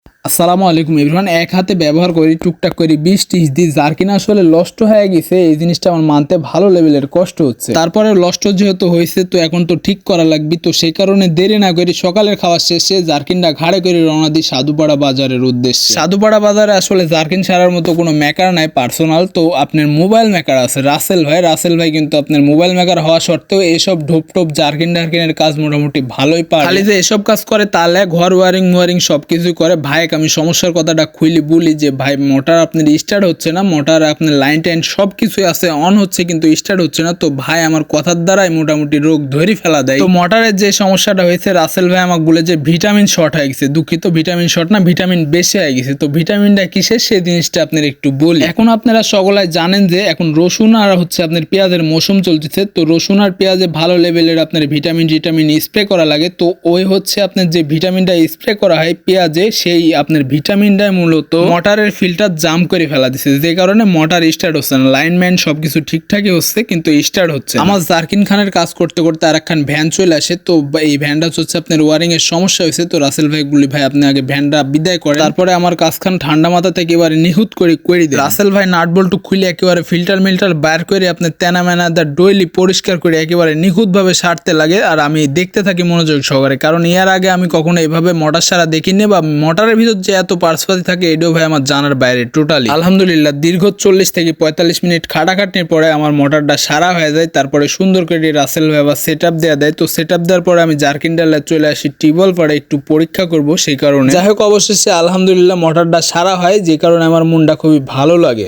আসসালামু আলাইকুম এভরিওয়ান। এক হাতে ব্যবহার করি টুকটাক করি 20-30 দিন, যার কিনা আসলে নষ্ট হয়ে গেছে। এই জিনিসটা আমার মানতে ভালো লেভেলের কষ্ট হচ্ছে। তারপরে নষ্ট যেহেতু হয়েছে তো এখন তো ঠিক করা লাগবে, তো সেই কারণে দেরি না করি সকালের খাওয়া শেষে জারকিনটা ঘাড়ে করে রওনা দিই সাধুপাড়া বাজারের উদ্দেশ্যে। সাধুপাড়া বাজারে আসলে জারকিন সারার মতো কোনো মেকার নাই পার্সোনাল, তো আপনার মোবাইল মেকার আছে রাসেল ভাই কিন্তু আপনার মোবাইল মেকার হওয়া সত্ত্বেও এইসব ঢোপ জারকিন টারকিনের কাজ মোটামুটি ভালোই পারে। খালি যে এসব কাজ করে তাহলে ঘর ওয়ারিং সবকিছু করে। ভাই আমি সমস্যার কথাটা খুইলি বলি যে ভাই মোটর আপনার স্টার্ট হচ্ছে না, মোটর আপনার লাইন টাইন সব কিছুই আছে অন হচ্ছে কিন্তু স্টার্ট হচ্ছে না। তো ভাই আমার কথার দ্বারাই মোটামুটি রোগ ধরে ফেলা দেয়। তো মোটরের যে সমস্যাটা হয়েছে রাসেল ভাই আমাকে বলে যে ভিটামিন শর্ট হয়ে গেছে। দুঃখিত, ভিটামিন শর্ট না, ভিটামিন বেশি হয়ে গেছে। তো ভিটামিনটা কিসের সেই জিনিসটা আপনার একটু বলি। এখন আপনারা সকলে জানেন যে এখন রসুন আর হচ্ছে আপনার পেঁয়াজের মৌসুম চলতেছে। তো রসুন আর পেঁয়াজে ভালো লেভেলের আপনার ভিটামিন স্প্রে করা লাগে। তো ওই হচ্ছে আপনার যে ভিটামিনটা স্প্রে করা হয় পেঁয়াজে, সেই আপনার ভিটামিনটাই মূলত মোটরের ফিল্টার জাম করে ফেলা দিচ্ছে, যে কারণে মোটর স্টার্ট হচ্ছে না। লাইনম্যান সবকিছু ঠিকঠাকই হচ্ছে কিন্তু স্টার্ট হচ্ছে। আমার জারকিন খানের কাজ করতে করতে আর একখান ভ্যান চলে আসে। তো এই ভ্যানটা হচ্ছে আপনার ওয়ারিং এর সমস্যা হয়েছে। তো রাসেল ভাই বলি ভাই আপনি আগে ভ্যানটা বিদায় করে তারপরে আমার কাজখান ঠান্ডা মাথা থেকে এবারে নিখুঁত করে দেয়। রাসেল ভাই নাট বল্টু খুলে একেবারে ফিল্টার মিল্টার বার করে আপনার তেনা মেনা ডইলি পরিষ্কার করে একেবারে নিখুঁত ভাবে সারতে লাগে। আর আমি দেখতে থাকি মনোযোগ সহকারে, কারণ এর আগে আমি কখনো এভাবে মোটর সারা দেখিনি, বা মোটরের ভিতর যে এত পার্সপাতি থাকে এটাও ভাই আমার জানার বাইরে টোটালি। আলহামদুলিল্লাহ দীর্ঘ 40 থেকে 45 মিনিট খাটাখাটনির পরে আমার মোটরটা সারা হয়ে যায়। তারপরে সুন্দর করে রাসেল ভাই আবার সেট আপ দেওয়া দেয়। তো সেট আপ দেওয়ার পরে আমি জারকিন ডালে চলে আসি টিউবওয়েল পাড়ে একটু পরীক্ষা করব, সেই কারণে যাই হোক অবশেষে আলহামদুলিল্লাহ মোটরটা সারা হয়, যে কারণে আমার মনটা খুবই ভালো লাগে।